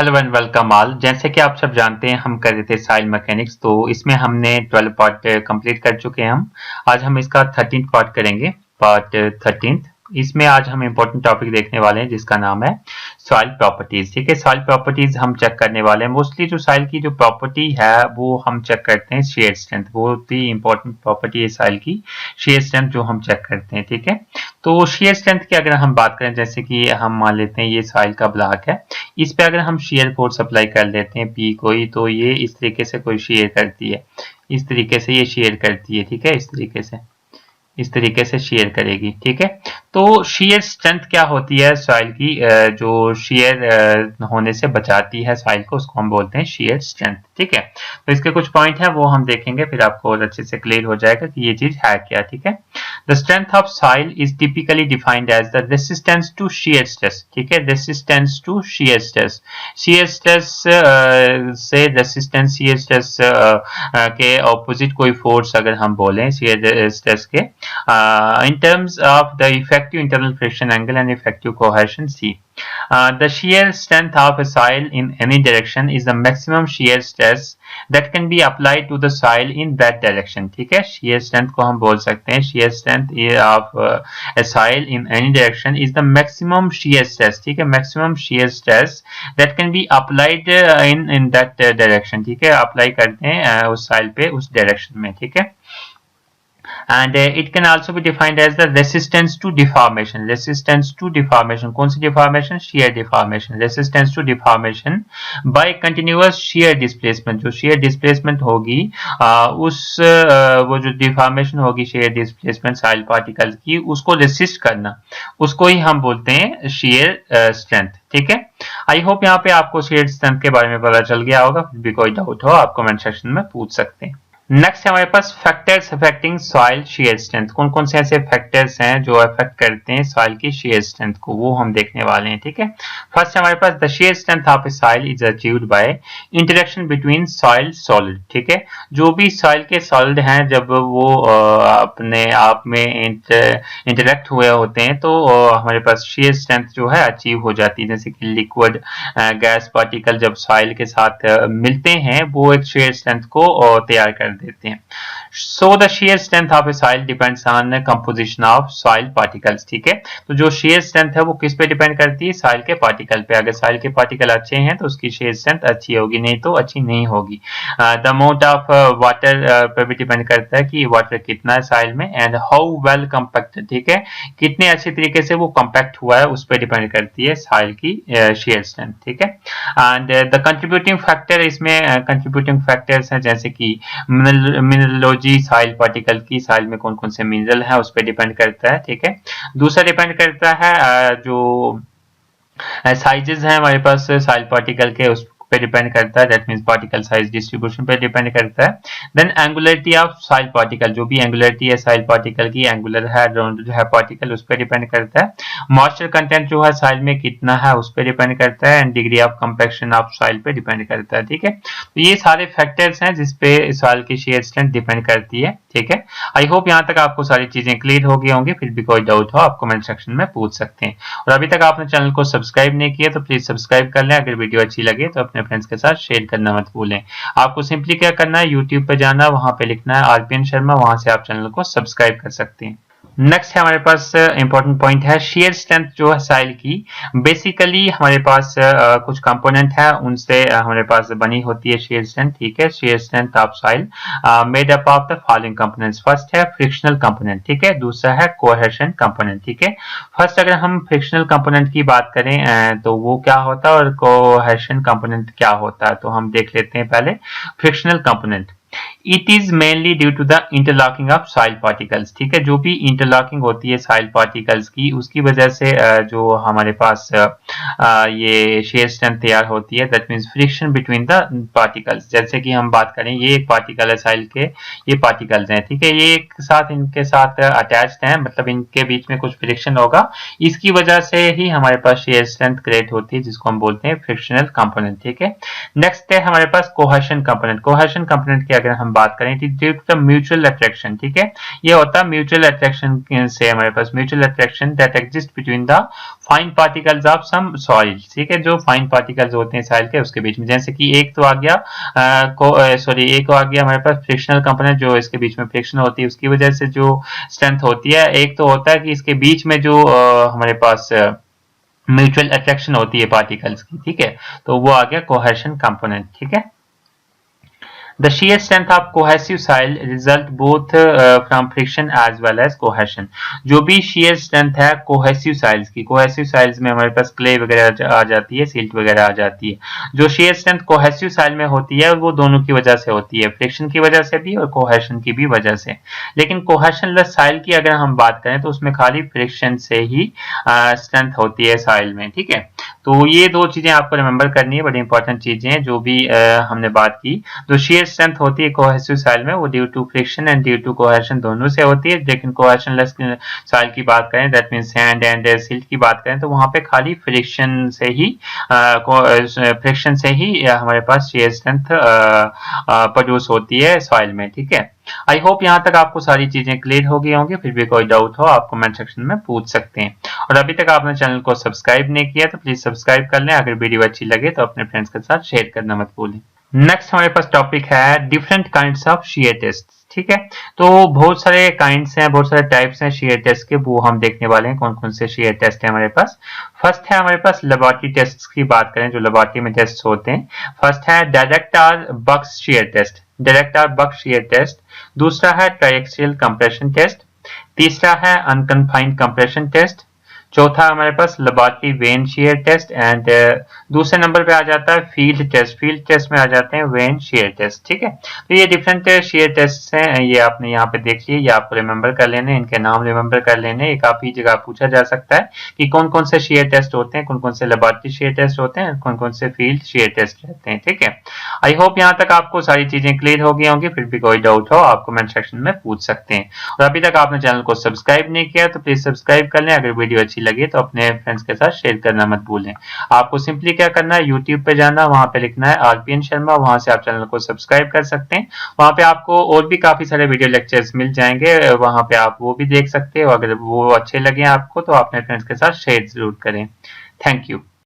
Hello and welcome all. जैसे कि आप सब जानते हैं हम कर रहे थे सॉइल मैकेनिक्स, तो इसमें हमने 12 पार्ट कंप्लीट कर चुके हैं। हम आज हम इसका 13th पार्ट करेंगे, पार्ट 13th। इसमें आज हम इंपॉर्टेंट टॉपिक देखने वाले हैं जिसका नाम है सॉइल प्रॉपर्टीज। ठीक है, सॉइल प्रॉपर्टीज हम चेक करने वाले हैं। मोस्टली जो सॉइल की जो प्रॉपर्टी है वो हम चेक करते हैं शेयर स्ट्रेंथ। बहुत ही इंपॉर्टेंट प्रॉपर्टी है सॉइल की शेयर स्ट्रेंथ जो हम चेक करते हैं। ठीक है, तो शेयर स्ट्रेंथ की अगर हम बात करें, जैसे कि हम मान लेते हैं ये सॉइल का ब्लॉक है, इस पे अगर हम शेयर फोर्स अप्लाई कर लेते हैं पी कोई, तो ये इस तरीके से कोई शेयर करती है, इस तरीके से ये शेयर करती है। ठीक है, इस तरीके से शेयर करेगी। ठीक है, तो शेयर स्ट्रेंथ क्या होती है सॉइल की, जो शेयर होने से बचाती है सॉइल को, उसको हम बोलते हैं शेयर स्ट्रेंथ। ठीक है, तो इसके कुछ पॉइंट हैं वो हम देखेंगे, फिर आपको और अच्छे से क्लियर हो जाएगा कि ये चीज है क्या। ठीक है, the strength of soil is typically defined as the resistance to shear stress. ठीक है, resistance to shear stress. Shear stress से रेसिस्टेंस, शेयर स्ट्रेस के ऑपोजिट कोई फोर्स अगर हम बोलें शेयर स्ट्रेस के, in terms of the effective internal friction angle and effective cohesion C. The shear strength of a soil in any direction is the maximum shear stress that can be applied to the soil in that direction. ठीक है, shear strength को हम बोल सकते हैं shear strength of a soil in any direction is the maximum shear stress. ठीक है, maximum shear stress that can be applied in that direction. ठीक है, अप्लाई करते हैं उस soil पे उस डायरेक्शन में। ठीक है, and it can also be defined as the resistance to deformation. Resistance to deformation, कौन सी deformation? shear deformation. Resistance to deformation by continuous shear displacement. जो shear displacement होगी वो जो deformation होगी shear displacement soil particles की, उसको resist करना, उसको ही हम बोलते हैं shear strength. ठीक है, आई होप यहाँ पे आपको shear strength के बारे में पता चल गया होगा। फिर भी कोई डाउट हो आप कमेंट सेक्शन में पूछ सकते हैं। नेक्स्ट हमारे पास factors affecting soil shear strength. कौन कौन से ऐसे फैक्टर्स हैं जो अफेक्ट करते हैं सॉइल की शेयर स्ट्रेंथ को, वो हम देखने वाले हैं। ठीक है, फर्स्ट हमारे पास the shear strength of a soil is achieved by interaction between soil solid. ठीक है, जो भी सॉइल के सॉलिड हैं जब वो अपने आप में इंटरेक्ट हुए होते हैं तो हमारे पास शेयर स्ट्रेंथ जो है अचीव हो जाती है। जैसे कि लिक्विड गैस पार्टिकल जब सॉइल के साथ मिलते हैं वो एक शेयर स्ट्रेंथ को तैयार कर देते हैं। So the shear strength of a soil depends on the composition of soil particles. ठीक है, तो जो shear strength है वो किस पे डिपेंड करती है? soil के पार्टिकल पे। अगर soil के पार्टिकल अच्छे हैं तो उसकी shear strength अच्छी होगी, नहीं तो अच्छी नहीं होगी। the amount of water पे भी डिपेंड करता है कि वाटर कितना है soil में, and how well compacted। ठीक है, कितने अच्छे तरीके से वो कंपैक्ट हुआ है उस पर डिपेंड करती है soil की shear strength। ठीक है, and the contributing factor, इसमें contributing factors हैं जैसे कि मिनरलोजी सॉइल पार्टिकल की, सॉइल में कौन कौन से मिनरल है उस पर डिपेंड करता है। ठीक है, दूसरा डिपेंड करता है जो साइजेस हैं हमारे पास सॉइल पार्टिकल के, उस पे डिपेंड करता है, that means particle size distribution पे डिपेंड करता है। Then angularity of soil particle, जो भी एंगुलरिटी है सॉइल पार्टिकल की, एंगुलर है राउंड जो है पार्टिकल, उस पे डिपेंड करता है। मॉइस्चर कंटेंट जो है सॉइल में कितना है उस पे डिपेंड करता है, and degree of compaction of soil पे डिपेंड करता है। ठीक है, तो ये सारे फैक्टर्स हैं जिसपे सॉइल की शेयर स्ट्रेंथ डिपेंड करती है। ठीक है, आई होप यहाँ तक आपको सारी चीजें क्लियर हो गई होंगी। फिर भी कोई डाउट हो आप कमेंट सेक्शन में पूछ सकते हैं। और अभी तक आपने चैनल को सब्सक्राइब नहीं किया तो प्लीज सब्सक्राइब कर लें। अगर वीडियो अच्छी लगे तो अपने फ्रेंड्स के साथ शेयर करना मत भूलें। आपको सिंपली क्या करना है, यूट्यूब पे जाना, वहां पे लिखना है आरपीएन शर्मा, वहां से आप चैनल को सब्सक्राइब कर सकते हैं। नेक्स्ट है हमारे पास इंपॉर्टेंट पॉइंट है शेयर स्ट्रेंथ जो है सॉइल की। बेसिकली हमारे पास कुछ कंपोनेंट है, उनसे हमारे पास बनी होती है शेयर स्ट्रेंथ। ठीक है, share strength of soil made up of the following components. First है फ्रिक्शनल कंपोनेंट। ठीक है, दूसरा है कोहेशन कंपोनेंट। ठीक है, फर्स्ट अगर हम फ्रिक्शनल कंपोनेंट की बात करें तो वो क्या होता है और कोहेशन कंपोनेंट क्या होता है, तो हम देख लेते हैं पहले frictional component. It is mainly due to the interlocking of soil particles। ठीक है, जो भी इंटरलॉकिंग होती है soil particles की, उसकी वजह से जो हमारे पास ये शेयर स्ट्रेंथ तैयार होती है, that means friction between the particles. जैसे कि हम बात करें, ये एक पार्टिकल है soil के, ये पार्टिकल्स हैं। ठीक है, ये एक साथ इनके साथ अटैच्ड हैं, मतलब इनके बीच में कुछ फ्रिक्शन होगा, इसकी वजह से ही हमारे पास शेयर स्ट्रेंथ क्रिएट होती है, जिसको हम बोलते हैं फ्रिक्शनल कंपोनेंट। ठीक है, नेक्स्ट है हमारे पास कोहेशन कंपोनेंट। कोहेशन कंपोनेंट की अगर हम हम बात करें due to the mutual attraction, ठीक है। ये होता है म्यूचुअल अट्रैक्शन से हमारे पास mutual attraction that exist between the fine particles of some soil, ठीक है, जो फाइन पार्टिकल्स होते हैं सॉइल के उसके बीच में। जैसे कि एक तो आ गया एक आ गया हमारे पास फ्रिक्शनल कंपोनेंट, जो इसके बीच में फ्रिक्शन होती है उसकी वजह से जो स्ट्रेंथ होती है। एक तो होता है कि इसके बीच में जो हमारे पास म्यूचुअल अट्रैक्शन होती है पार्टिकल्स की, ठीक है, तो वो आ गया कोहेशन कंपोनेंट, ठीक है। The shear strength of cohesive soil result both from friction as well as cohesion। जो भी shear strength है cohesive soils की, cohesive soils में हमारे पास clay वगैरह आ जाती है, silt वगैरह आ जाती है। जो shear strength cohesive soil में होती है वो दोनों की वजह से होती है, friction की वजह से भी और cohesion की भी वजह से। लेकिन cohesionless soil की अगर हम बात करें तो उसमें खाली friction से ही strength होती है soil में, ठीक है। तो ये दो चीजें आपको रिमेंबर करनी है, बड़ी इंपॉर्टेंट चीजें हैं जो भी हमने बात की। जो shear स्ट्रेंथ होती है कोहेसिव सॉइल में वो due to friction and due to cohesion दोनों से होती है। लेकिन कोहेशनलेस सॉइल की बात करें, that means sand and silt की बात करें, तो वहां पे खाली फ्रिक्शन से ही हमारे पास शेयर स्ट्रेंथ प्रोड्यूस होती है सॉइल में, ठीक है। आई होप यहाँ तक आपको सारी चीजें क्लियर हो गई होंगी। फिर भी कोई डाउट हो आप कमेंट सेक्शन में पूछ सकते हैं। और अभी तक आपने चैनल को सब्सक्राइब नहीं किया तो प्लीज सब्सक्राइब कर लें। अगर वीडियो अच्छी लगे तो अपने फ्रेंड्स के साथ शेयर करना मत भूलें। नेक्स्ट हमारे पास टॉपिक है different kinds of shear test, ठीक है। तो बहुत सारे काइंड्स हैं, बहुत सारे टाइप्स हैं शेयर टेस्ट के, वो हम देखने वाले हैं कौन कौन से शेयर टेस्ट है हमारे पास। फर्स्ट है हमारे पास लेबोरेटरी टेस्ट की बात करें, जो लेबोरेटरी में टेस्ट होते हैं। फर्स्ट है डायरेक्ट और बक्स शेयर टेस्ट, डायरेक्ट और बक्स शेयर टेस्ट। दूसरा है ट्राइएक्सियल कंप्रेशन टेस्ट। तीसरा है अनकन्फाइंड कंप्रेशन टेस्ट। चौथा हमारे पास laboratory vane shear test and दूसरे नंबर पे आ जाता है फील्ड टेस्ट। फील्ड टेस्ट में आ जाते हैं वेन शेयर टेस्ट, ठीक है। तो ये डिफरेंट शेयर टेस्ट हैं, ये आपने यहाँ पे देख लिए, ये आपको रिमेंबर कर लेने, इनके नाम रिमेंबर कर लेने। ये काफी जगह पूछा जा सकता है कि कौन कौन से शेयर टेस्ट होते हैं, कौन कौन से लेबोरेटरी शेयर टेस्ट होते हैं, कौन कौन से फील्ड शेयर टेस्ट रहते हैं, ठीक है। आई होप यहाँ तक आपको सारी चीजें क्लियर हो गई होंगी। फिर भी कोई डाउट हो आप कमेंट सेक्शन में पूछ सकते हैं। और अभी तक आपने चैनल को सब्सक्राइब नहीं किया तो प्लीज सब्सक्राइब कर लें। अगर वीडियो अच्छी लगे तो अपने फ्रेंड्स के साथ शेयर करना मत भूलें। आपको सिंपली क्या करना है, यूट्यूब पे जाना, वहां पे लिखना है आरपीएन शर्मा, वहां से आप चैनल को सब्सक्राइब कर सकते हैं। वहां पे आपको और भी काफी सारे वीडियो लेक्चर्स मिल जाएंगे, वहां पे आप वो भी देख सकते हो। अगर वो अच्छे लगे आपको तो अपने फ्रेंड्स के साथ शेयर जरूर करें। Thank you.